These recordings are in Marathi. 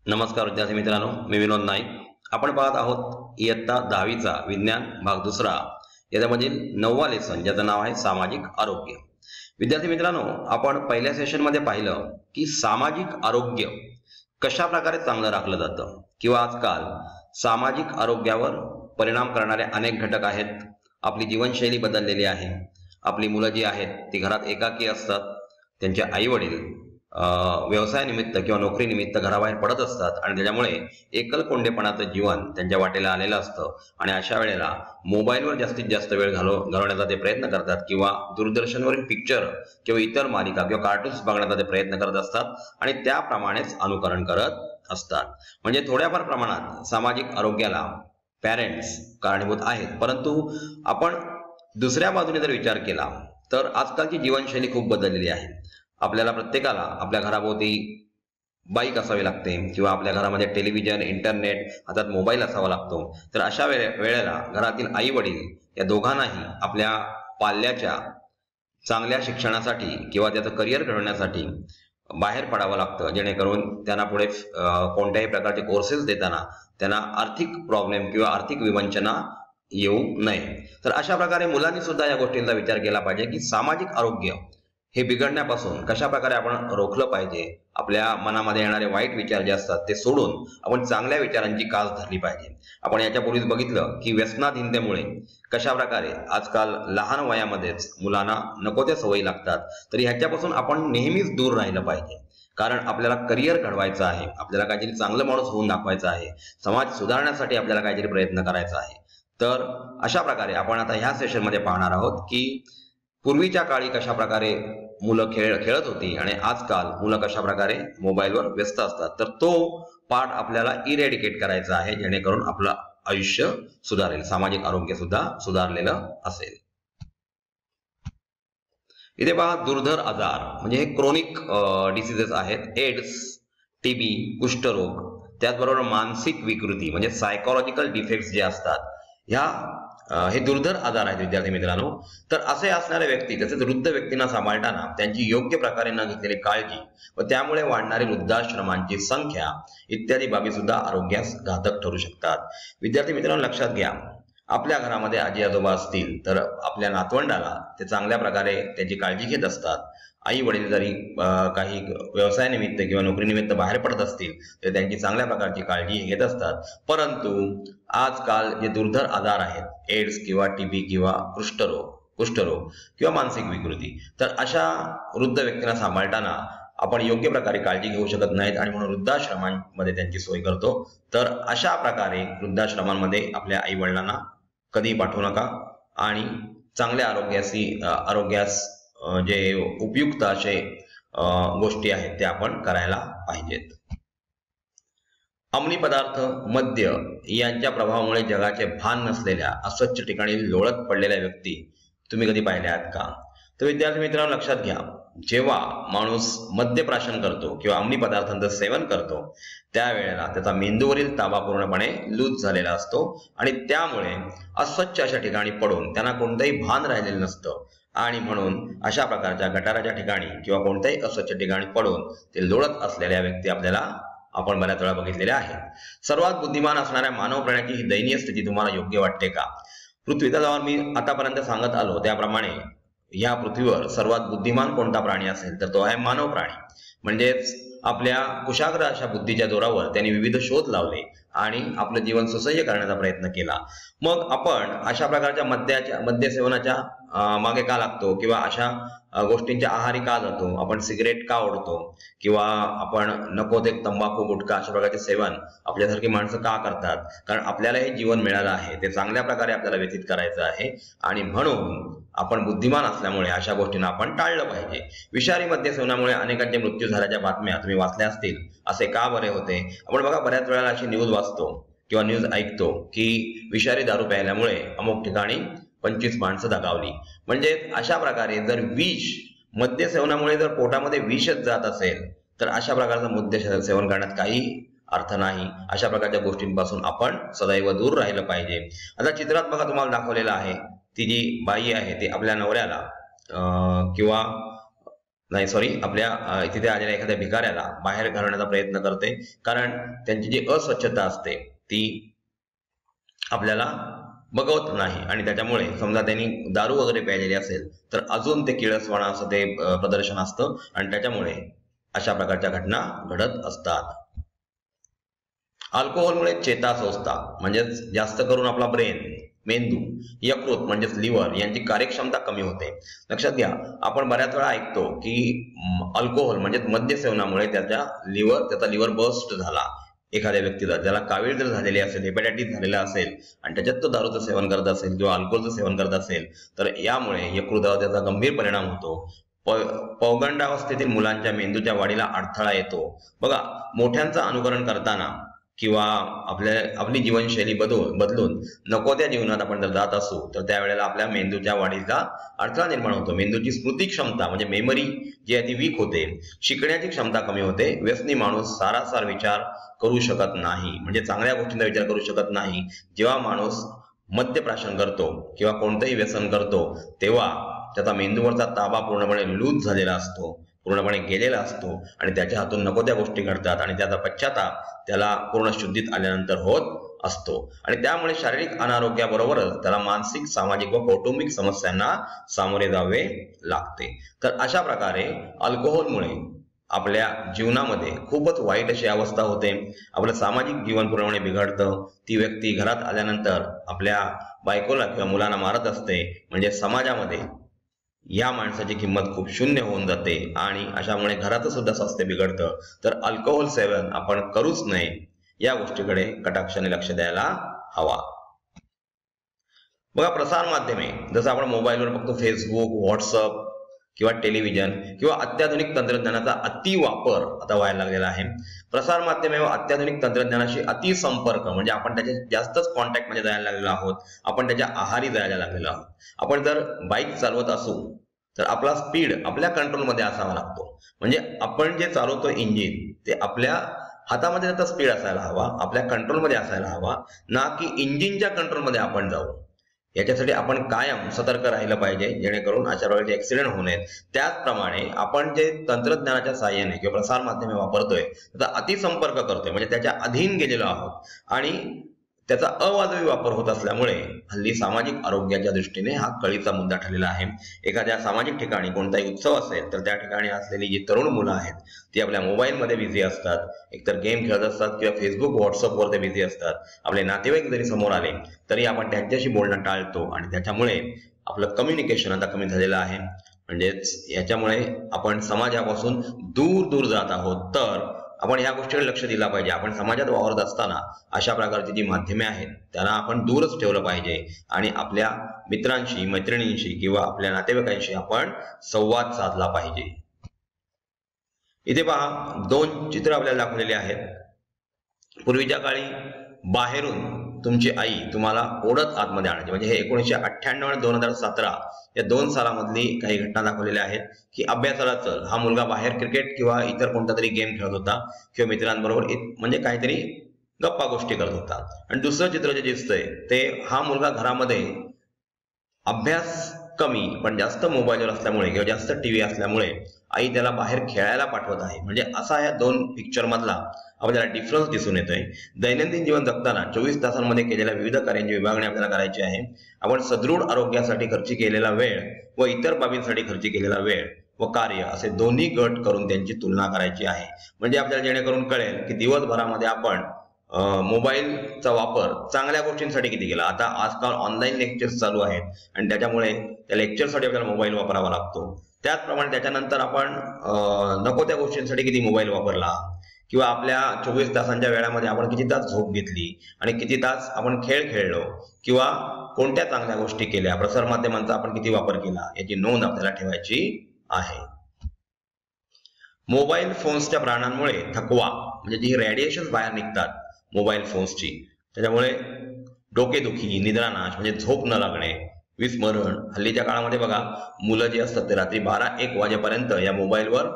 नमस्कार विद्यार्थी मित्रांनो, मी विनोद नाईक. आपण पाहत आहोत इयत्ता 10वीचा विज्ञान भाग दुसरा, याच्यामधील 9वा लेसन, ज्याचं नाव आहे सामाजिक आरोग्य. विद्यार्थी मित्रांनो, आपण पहिल्या सेशनमध्ये पाहिलं की सामाजिक आरोग्य कशा प्रकारे चांगलं राखलं जातं किंवा आजकाल सामाजिक आरोग्यावर परिणाम करणारे अनेक घटक आहेत. आपली जीवनशैली बदललेली आहे. आपली मुलं जी आहेत ती घरात एकाकी असतात. त्यांचे आई वडील व्यवसायानिमित्त किंवा नोकरीनिमित्त घराबाहेर पडत असतात आणि त्याच्यामुळे एकलकोंडेपणाचं जीवन त्यांच्या वाटेला आलेलं असतं आणि अशा वेळेला मोबाईलवर जास्तीत जास्त वेळ घालवण्याचा ते प्रयत्न करतात किंवा दूरदर्शनवरील पिक्चर किंवा इतर मालिका किंवा कार्टून्स बघण्याचा ते प्रयत्न करत असतात आणि त्याप्रमाणेच अनुकरण करत असतात. म्हणजे थोड्याफार प्रमाणात सामाजिक आरोग्याला पॅरेंट्स कारणीभूत आहेत. परंतु आपण दुसऱ्या बाजूने जर विचार केला तर आजकालची जीवनशैली खूप बदललेली आहे. आपल्याला प्रत्येकाला आपल्या घराभोवती बाईक असावी लागते किंवा आपल्या घरामध्ये टेलिव्हिजन, इंटरनेट, हातात मोबाईल असावा लागतो. तर अशा वेळेला घरातील आई वडील या दोघांनाही आपल्या पाल्याच्या चांगल्या शिक्षणासाठी किंवा त्याचं करिअर घडवण्यासाठी बाहेर पडावं लागतं, जेणेकरून त्यांना पुढे कोणत्याही प्रकारचे कोर्सेस देताना त्यांना आर्थिक प्रॉब्लेम किंवा आर्थिक विवंचना येऊ नये. तर अशा प्रकारे मुलांनी सुद्धा या गोष्टींचा विचार केला पाहिजे की सामाजिक आरोग्य हे बिघडण्यापासून कशा प्रकारे आपण रोखलं पाहिजे. आपल्या मनामध्ये येणारे वाईट विचार जे असतात ते सोडून आपण चांगल्या विचारांची कास धरली पाहिजे. आपण याच्यापूर्वीच बघितलं की व्यसनाधीनतेमुळे कशा प्रकारे आजकाल लहान वयामध्येच मुलांना नको त्या सवयी लागतात. तर ह्याच्यापासून आपण नेहमीच दूर राहिलं पाहिजे, कारण आपल्याला करिअर घडवायचं आहे, आपल्याला काहीतरी चांगलं माणूस होऊन दाखवायचं आहे, समाज सुधारण्यासाठी आपल्याला काहीतरी प्रयत्न करायचा आहे. तर अशा प्रकारे आपण आता ह्या सेशनमध्ये पाहणार आहोत की पूर्वीच्या काळी कशा प्रकारे मुलं खेळत होती आणि आजकाल मुलं कशा प्रकारे मोबाईलवर व्यस्त असतात. तर तो पार्ट आपल्याला इरेडिकेट करायचा आहे, जेणेकरून आपलं आयुष्य सुधारेल, सामाजिक आरोग्य सुद्धा सुधारलेलं असेल. इथे पहा, दुर्धर आजार म्हणजे हे क्रोनिक डिसीजेस आहेत. एड्स, टीबी, कुष्ठरोग, त्याचबरोबर मानसिक विकृती म्हणजे सायकोलॉजिकल डिफेक्ट्स जे असतात, हे दुर्धर आजार आहेत विद्यार्थी मित्रांनो. तर असे असणारे व्यक्ती तसेच वृद्ध व्यक्तींना सांभाळताना त्यांची योग्य प्रकारे न घेतलेली काळजी व त्यामुळे वाढणारी वृद्धाश्रमांची संख्या इत्यादी बाबी सुद्धा आरोग्यास घातक ठरू शकतात. विद्यार्थी मित्रांनो, लक्षात घ्या, आपल्या घरामध्ये आजी आजोबा असतील तर आपल्या नातवंडाला ते चांगल्या प्रकारे त्याची काळजी घेत असतात. आई वडील जरी काही व्यवसायानिमित्त किंवा नोकरीनिमित्त बाहेर पडत असतील तर त्यांची चांगल्या प्रकारची काळजी घेत असतात. परंतु आजकाल जे दुर्धर आजार आहेत, एड्स किंवा टीबी किंवा कुष्ठरोग किंवा मानसिक विकृती, तर अशा वृद्ध व्यक्तींना सांभाळताना आपण योग्य प्रकारे काळजी घेऊ शकत नाहीत आणि म्हणून वृद्धाश्रमांमध्ये त्यांची सोय करतो. तर अशा प्रकारे वृद्धाश्रमांमध्ये आपल्या आई वडिलांना कधी पाठवू नका आणि चांगल्या आरोग्यास जे उपयुक्त असे गोष्टी आहेत ते आपण करायला पाहिजेत. अंमली पदार्थ, मद्य यांच्या प्रभावामुळे जगाचे भान नसलेल्या अस्वच्छ ठिकाणी लोळत पडलेल्या व्यक्ती तुम्ही कधी पाहिल्या आहेत का? तर विद्यार्थी मित्रांनो, लक्षात घ्या, जेव्हा माणूस मद्यप्राशन करतो किंवा अंमली पदार्थांचं सेवन करतो त्यावेळेला त्याचा मेंदूवरील ताबा पूर्णपणे लूज झालेला असतो आणि त्यामुळे अस्वच्छ अशा ठिकाणी पडून त्यांना कोणतंही भान राहिलेलं नसतं आणि म्हणून अशा प्रकारच्या गटाराच्या ठिकाणी किंवा कोणत्याही अस्वच्छ ठिकाणी पडून ते लोळत असलेल्या व्यक्ती आपण बऱ्याच वेळा बघितलेल्या आहेत. सर्वात बुद्धिमान असणाऱ्या मानव प्राण्याची ही दयनीय स्थिती तुम्हाला योग्य वाटते का? पृथ्वीतलावर मी आतापर्यंत सांगत आलो त्याप्रमाणे या पृथ्वीवर सर्वात बुद्धिमान कोणता प्राणी असेल तर तो आहे मानव प्राणी. म्हणजेच आपल्या कुशाग्र अशा बुद्धीच्या जोरावर त्यांनी विविध शोध लावले आणि आपलं जीवन सुसह्य करण्याचा प्रयत्न केला. मग आपण अशा प्रकारच्या मद्य सेवनाच्या मागे का लागतो किंवा अशा गोष्टींच्या आहारी का जातो? आपण सिगरेट का ओढतो किंवा आपण नको ते तंबाखू, गुटखा अशा प्रकारचे सेवन आपल्यासारखी माणसं का करतात? कारण आपल्याला हे जीवन मिळालं आहे, ते चांगल्या प्रकारे आपल्याला व्यतीत करायचं आहे आणि म्हणून आपण बुद्धिमान असल्यामुळे अशा गोष्टींना आपण टाळलं पाहिजे. विषारी मद्य सेवनामुळे अनेकांचे मृत्यू झाल्याच्या बातम्या तुम्ही वाचल्या असतील. असे का बरे होते? आपण बघा, बऱ्याच वेळेला अशी न्यूज वाचतो किंवा न्यूज ऐकतो की विषारी दारू प्यायल्यामुळे अमुक ठिकाणी 25 माणसं दगावली. म्हणजे अशा प्रकारे जर मद्य सेवनामुळे जर पोटामध्ये विषच जात असेल तर अशा प्रकारचं मद्य सेवन करण्यात काही अर्थ नाही. अशा प्रकारच्या गोष्टींपासून आपण सदैव दूर राहिलं पाहिजे. आता चित्रात बघा, तुम्हाला दाखवलेलं आहे, ती जी बाई आहे ती आपल्या नवऱ्याला किंवा नाही सॉरी आपल्या तिथे आलेल्या एखाद्या भिकाऱ्याला बाहेर घालवण्याचा प्रयत्न करते, कारण त्यांची जी अस्वच्छता असते ती आपल्याला बघवत नाही आणि त्याच्यामुळे समजा त्यांनी दारू वगैरे प्यायलेली असेल तर अजून ते किळसवाणा असं ते प्रदर्शन असतं आणि त्याच्यामुळे अशा प्रकारच्या घटना घडत असतात. अल्कोहोलमुळे चेतासंस्था म्हणजेच जास्त करून आपला ब्रेन, मेंदू, यकृत म्हणजेच लिव्हर यांची कार्यक्षमता कमी होते. लक्षात घ्या, आपण बऱ्याच वेळा ऐकतो की अल्कोहोल म्हणजेच मद्य सेवनामुळे त्याचा लिव्हर बर्स्ट झाला. एखाद्या व्यक्तीला ज्याला कावीळ जर झालेली असेल, हेपॅटायटिस झालेला असेल आणि त्याच्यात तो दारूचं सेवन करत असेल किंवा अल्कोहोलचं सेवन करत असेल तर यामुळे यकृतावर त्याचा गंभीर परिणाम होतो. पौगंडावस्थेतील मुलांच्या मेंदूच्या वाढीला अडथळा येतो. बघा, मोठ्यांचं अनुकरण करताना किंवा आपली जीवनशैली बदलून नको त्या जीवनात आपण जर जात असू तर त्यावेळेला आपल्या मेंदूच्या वाढीचा अडथळा निर्माण होतो. मेंदूची स्मृती क्षमता म्हणजे मेमरी जी आहे ती वीक होते. शिकण्याची क्षमता कमी होते. व्यसनी माणूस सारासार विचार करू शकत नाही, म्हणजे चांगल्या गोष्टींचा विचार करू शकत नाही. जेव्हा माणूस मद्यप्राशन करतो किंवा कोणतंही व्यसन करतो तेव्हा त्याचा मेंदूवरचा ताबा पूर्णपणे लूज झालेला असतो, पूर्णपणे गेलेला असतो आणि त्याच्या हातून नको त्या गोष्टी घडतात आणि त्याचा पश्चाताप त्याला पूर्ण शुद्धीत आल्यानंतर होत असतो आणि त्यामुळे शारीरिक अनारोग्याबरोबरच त्याला मानसिक, सामाजिक व कौटुंबिक समस्यांना सामोरे जावे लागते. तर अशा प्रकारे अल्कोहोलमुळे आपल्या जीवनामध्ये खूपच वाईट अशी अवस्था होते. आपलं सामाजिक जीवन पूर्णपणे बिघडतं. ती व्यक्ती घरात आल्यानंतर आपल्या बायकोला किंवा मुलांना मारत असते, म्हणजे समाजामध्ये या माणसाची किंमत खूप शून्य होऊन जाते आणि अशामुळे घराचं सुद्धा स्वास्थ्य बिघडतं. तर अल्कोहोल सेवन आपण करूच नये, या गोष्टीकडे कटाक्षाने लक्ष द्यायला हवा. बघा, प्रसार माध्यमे जसं आपण मोबाईलवर बघतो, फेसबुक, व्हॉट्सअप किंवा टेलिव्हिजन किंवा अत्याधुनिक तंत्रज्ञानाचा अतिवापर आता व्हायला लागलेला आहे. प्रसार माध्यमे व अत्याधुनिक तंत्रज्ञानाशी अतिसंपर्क म्हणजे आपण त्याच्या जास्तच कॉन्टॅक्ट मध्ये जायला लागलेलो आहोत. आपण त्याच्या आहारी जायला लागलेलो आहोत. आपण जर बाईक चालवत असू तर आपला स्पीड आपल्या कंट्रोलमध्ये असावा लागतो. म्हणजे आपण जे चालवतो इंजिन ते आपल्या हातामध्ये त्याचा स्पीड असायला हवा, आपल्या कंट्रोलमध्ये असायला हवा, ना की इंजिनच्या कंट्रोलमध्ये आपण जाऊ. याच्यासाठी आपण कायम सतर्क राहिलं पाहिजे जेणेकरून अशा प्रकारचे ऍक्सिडेंट होऊ नयेत. त्याचप्रमाणे आपण जे तंत्रज्ञानाच्या साहाय्याने किंवा प्रसार माध्यमे वापरतोय त्याचा अतिसंपर्क करतोय, म्हणजे त्याच्या अधीन गेलेलो आहोत आणि त्याचा अवाजवी वापर होत असल्यामुळे हल्ली सामाजिक आरोग्याच्या दृष्टीने हा कळीचा मुद्दा ठरलेला आहे. एखाद्या सामाजिक ठिकाणी कोणताही उत्सव असेल तर त्या ठिकाणी असलेली जी तरुण मुलं आहेत ती आपल्या मोबाईलमध्ये बिझी असतात, एकतर गेम खेळत असतात किंवा फेसबुक, व्हॉट्सअपवर ते बिझी असतात. आपले नातेवाईक जरी समोर आले तरी आपण त्यांच्याशी बोलणं टाळतो आणि त्याच्यामुळे आपलं कम्युनिकेशन आता कमी झालेलं आहे. म्हणजेच याच्यामुळे आपण समाजापासून दूर जात आहोत. तर आपण या गोष्टीकडे लक्ष दिला पाहिजे. आपण समाजात वावरत असताना अशा प्रकारची जी माध्यमे आहेत त्यांना आपण दूरच ठेवलं पाहिजे आणि आपल्या मित्रांशी, मैत्रिणींशी किंवा आपल्या नातेवाईकांशी आपण संवाद साधला पाहिजे. इथे पहा, 2 चित्र आपल्याला दाखवलेली आहेत. पूर्वीच्या काळी बाहेरून तुमची आई तुम्हाला ओढत आतमध्ये आणायची, म्हणजे हे 1998 आणि 2017 या 2 सालामधली काही घटना दाखवलेल्या आहेत की अभ्यासाला चल, हा मुलगा बाहेर क्रिकेट किंवा इतर कोणता तरी गेम खेळत होता किंवा मित्रांबरोबर म्हणजे काहीतरी गप्पा गोष्टी करत होता. आणि दुसरं चित्र जे दिसतंय ते हा मुलगा घरामध्ये अभ्यास कमी पण जास्त मोबाईलवर असल्यामुळे किंवा जास्त टीव्ही असल्यामुळे आई त्याला बाहेर खेळायला पाठवत आहे. म्हणजे असा या 2 पिक्चर मधला आपल्याला डिफरन्स दिसून येतोय. दैनंदिन जीवन जगताना 24 तासांमध्ये केलेल्या विविध कार्यांची विभागणी आपल्याला करायची आहे. आपण सदृढ आरोग्यासाठी खर्च केलेला वेळ व इतर बाबींसाठी खर्च केलेला वेळ व कार्य असे दोन्ही गट करून त्यांची तुलना करायची आहे. म्हणजे आपल्याला जेणेकरून कळेल की दिवसभरामध्ये आपण मोबाईलचा वापर चांगल्या गोष्टींसाठी किती केला. आता आजकाल ऑनलाईन लेक्चर्स चालू आहेत आणि त्याच्यामुळे त्या लेक्चरसाठी आपल्याला मोबाईल वापरावा लागतो. त्याचप्रमाणे त्याच्यानंतर आपण नको त्या गोष्टींसाठी किती मोबाईल वापरला किंवा आपल्या 24 तासांच्या वेळामध्ये आपण किती तास झोप घेतली आणि किती तास आपण खेळ खेळलो किंवा कोणत्या चांगल्या गोष्टी केल्या, प्रसार माध्यमांचा आपण किती वापर केला याची नोंद आपल्याला ठेवायची आहे. मोबाईल फोन्सच्या प्राणांमुळे थकवा म्हणजे जी रेडिएशन बाहेर निघतात मोबाईल फोन्सची, त्याच्यामुळे डोकेदुखी, निद्रानाश म्हणजे झोप न लागणे, विस्मरण. हल्लीच्या काळामध्ये बघा, मुलं जे असतात ते रात्री 12-1 वाजेपर्यंत या मोबाईलवर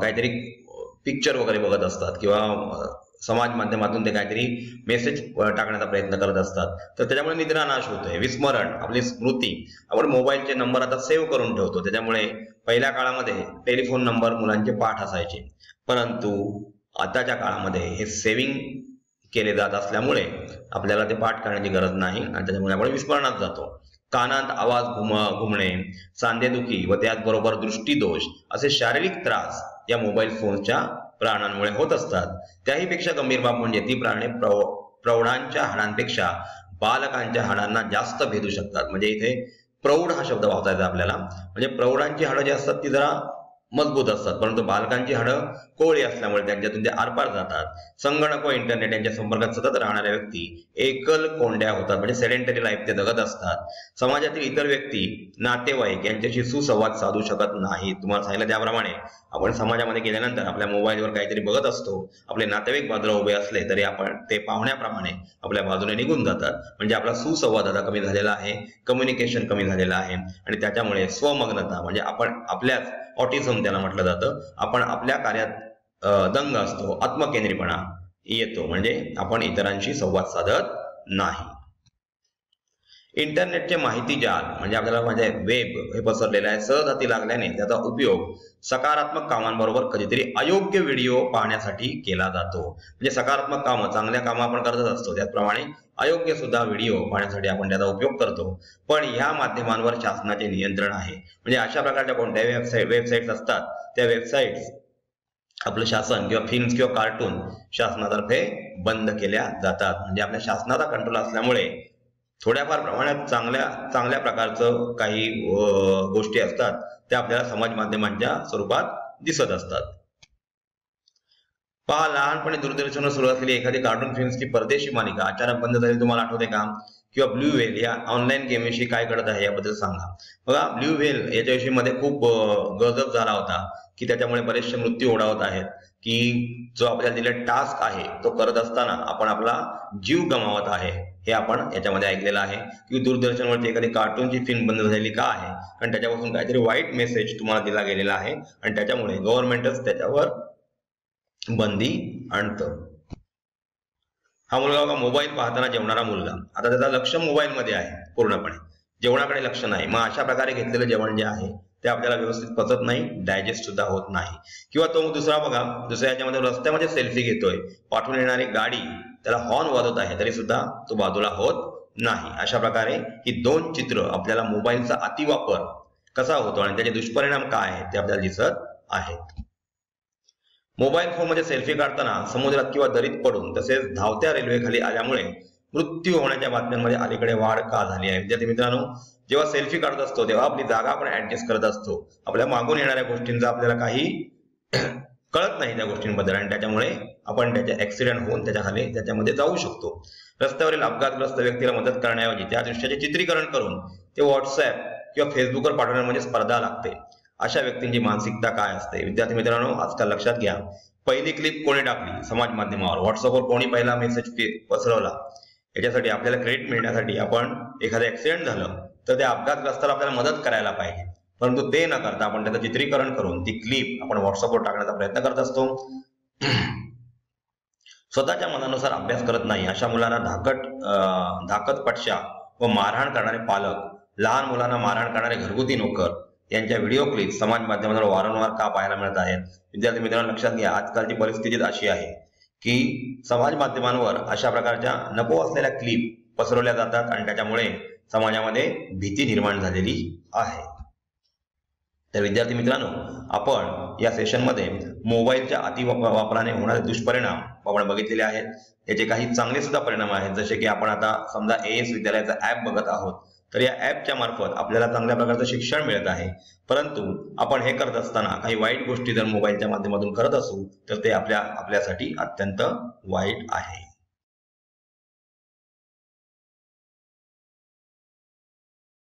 काहीतरी पिक्चर वगैरे बघत असतात किंवा समाज माध्यमातून ते काहीतरी मेसेज टाकण्याचा प्रयत्न करत असतात. तर त्याच्यामुळे निद्रानाश होतोय, विस्मरण, आपली स्मृती. आपण मोबाईलचे नंबर आता सेव्ह करून ठेवतो, त्याच्यामुळे पहिल्या काळामध्ये टेलिफोन नंबर मुलांचे पाठ असायचे, परंतु आताच्या काळामध्ये हे सेव्हिंग केले जात असल्यामुळे आपल्याला ते पाठ करण्याची गरज नाही आणि त्याच्यामुळे आपण विस्मरणात जातो. कानात आवाज घुमणे, सांधेदुखी व त्याचबरोबर दृष्टीदोष असे शारीरिक त्रास या मोबाईल फोनच्या प्राणांमुळे होत असतात. त्याही पेक्षा गंभीर बाब म्हणजे ती प्राणे प्रौढांच्या हाडांपेक्षा बालकांच्या हाडांना जास्त भेदू शकतात. म्हणजे इथे प्रौढ हा शब्द वापरायचा आपल्याला. म्हणजे प्रौढांची हाडं जी असतात ती जरा मजबूत असतात, परंतु बालकांची हाडं कोवळी असल्यामुळे त्यांच्यातून ते आरपार जातात. संगणक व इंटरनेट यांच्या संपर्कात सतत राहणाऱ्या व्यक्ती एकल कोंड्या होतात, म्हणजे सेडेंटरी लाईफ ते जगत असतात. समाजातील इतर व्यक्ती, नातेवाईक यांच्याशी सुसंवाद साधू शकत नाहीत. तुम्हाला सांगितलं त्याप्रमाणे आपण समाजामध्ये गेल्यानंतर आपल्या मोबाईलवर काहीतरी बघत असतो. आपले नातेवाईक बाजूला उभे असले तरी आपण ते पाहुण्याप्रमाणे आपल्या बाजूने निघून जातात. म्हणजे आपला सुसंवाद आता कमी झालेला आहे, कम्युनिकेशन कमी झालेलं आहे आणि त्याच्यामुळे स्वमग्नता म्हणजे आपण आपल्याच ऑटिझम त्याला म्हटलं जातं, आपण आपल्या कार्यात दंग असतो, आत्मकेंद्रीपणा येतो, म्हणजे आपण इतरांशी संवाद साधत नाही. इंटरनेटचे माहिती जाल म्हणजे आपल्याला म्हणजे वेब हे पसरलेलं आहे, सहज हाती लागल्याने त्याचा उपयोग सकारात्मक कामांबरोबर कधीतरी अयोग्य व्हिडिओ पाहण्यासाठी केला जातो. म्हणजे सकारात्मक कामं, चांगल्या कामं आपण करतच असतो, त्याचप्रमाणे अयोग्य सुद्धा व्हिडिओ पाहण्यासाठी आपण त्याचा उपयोग करतो. पण या माध्यमांवर शासनाचे नियंत्रण आहे. म्हणजे अशा प्रकारच्या कोणत्याही वेबसाईट्स असतात त्या वेबसाईट्स आपलं शासन किंवा फिल्म्स किंवा कार्टून शासनातर्फे बंद केल्या जातात. म्हणजे आपल्या शासनाचा कंट्रोल असल्यामुळे थोड्याफार प्रमाणात चांगल्या प्रकारचं काही गोष्टी असतात त्या आपल्याला समाज माध्यमांच्या स्वरूपात दिसत असतात. पहा, लहानपणी दूरदर्शनवर सुरू असलेली एखादी कार्टून फिल्म्सची परदेशी मालिका अचानक बंद झाली, तुम्हाला आठवते का? किंवा ब्ल्यू व्हेल या ऑनलाईन गेमविषयी काय घडत आहे याबद्दल सांगा. बघा, ब्ल्यू व्हेल याच्याविषयी मध्ये खूप गजब झाला होता की त्याच्यामुळे बरेचसे मृत्यू ओढावत आहेत, की जो आपल्याला दिलेला टास्क आहे तो करत असताना आपण आपला जीव गमावत आहे. हे आपण याच्यामध्ये ऐकलेलं आहे की दूरदर्शनवरती एखादी कार्टूनची फिल्म बंद झालेली का आहे? कारण त्याच्यापासून काहीतरी वाईट मेसेज तुम्हाला दिला गेलेला आहे आणि त्याच्यामुळे गव्हर्नमेंटच त्याच्यावर बंदी आणतं. हा मुलगा बघा, मोबाईल पाहताना जेवणारा मुलगा. आता त्याचा लक्ष मोबाईल मध्ये आहे, पूर्णपणे जेवणाकडे लक्ष नाही. मग अशा प्रकारे घेतलेलं जेवण जे आहे ते आपल्याला व्यवस्थित पचत नाही, डायजेस्ट सुद्धा होत नाही. किंवा तो दुसरा बघा, दुसऱ्या याच्यामध्ये रस्त्यामध्ये सेल्फी घेतोय, पाठवून येणारी गाडी त्याला हॉर्न वाजवत आहे तरी सुद्धा तो बाजूला होत नाही. अशा प्रकारे ही दोन चित्र आपल्याला मोबाईलचा अतिवापर कसा होतो आणि त्याचे दुष्परिणाम काय आहेत ते आपल्याला दिसत आहेत. मोबाईल फोन मध्ये सेल्फी काढताना समुद्रात किंवा दरीत पडून तसेच धावत्या रेल्वेखाली आल्यामुळे मृत्यू होण्याच्या बातम्यांमध्ये अलीकडे वाढ का झाली आहे? विद्यार्थी मित्रांनो, जेव्हा सेल्फी काढत असतो तेव्हा आपली जागा आपण ऍडजस्ट करत असतो. आपल्या मागून येणाऱ्या गोष्टींचा आपल्याला काही कळत नाही त्या गोष्टींबद्दल आणि त्याच्यामुळे आपण त्याचे ऍक्सिडेंट होऊन त्याच्यामध्ये जाऊ शकतो. रस्त्यावरील अपघातग्रस्त व्यक्तीला मदत करण्याऐवजी त्या दृश्याचे चित्रीकरण करून ते व्हॉट्सअप किंवा फेसबुकवर पाठवण्यामध्ये स्पर्धा लागते. अशा व्यक्तींची मानसिकता काय असते? विद्यार्थी मित्रांनो, आजकाल लक्षात घ्या, पहिली क्लिप कोणी टाकली समाज माध्यमावर, व्हॉट्सअपवर कोणी पहिला मेसेज पसरवला, याच्यासाठी आपल्याला क्रेडिट मिळण्यासाठी आपण एखादं ऍक्सिडेंट झालं तर त्या अपघातग्रस्ताला आपल्याला मदत करायला पाहिजे, परंतु ते न करता आपण त्याचं चित्रीकरण करून ती क्लिप आपण व्हॉट्सअपवर टाकण्याचा प्रयत्न करत असतो. स्वतःच्या मनानुसार अभ्यास करत नाही अशा मुलांना धाकटपटशा व मारहाण करणारे पालक, लहान मुलांना मारहाण करणारे घरगुती नोकर यांच्या व्हिडिओ क्लिप समाज माध्यमांवर वारंवार का पाहायला मिळत आहेत? विद्यार्थी मित्रांनो, लक्षात घ्या, आजकालची परिस्थिती अशी आहे की समाज माध्यमांवर अशा प्रकारच्या नको असलेल्या क्लिप पसरवल्या जातात आणि त्याच्यामुळे समाजामध्ये भीती निर्माण झालेली आहे. तर विद्यार्थी मित्रांनो, आपण या सेशनमध्ये मोबाईलच्या अतिवापराने होणारे दुष्परिणाम आपण बघितलेले आहेत. याचे काही चांगले सुद्धा परिणाम आहेत, जसे की आपण आता समजा AS विद्यालयाचा ऍप बघत आहोत, तर या ऍपच्या मार्फत आपल्याला चांगल्या प्रकारचं शिक्षण मिळत आहे. परंतु आपण हे करत असताना काही वाईट गोष्टी जर मोबाईलच्या माध्यमातून करत असू तर ते आपल्यासाठी अत्यंत वाईट आहे.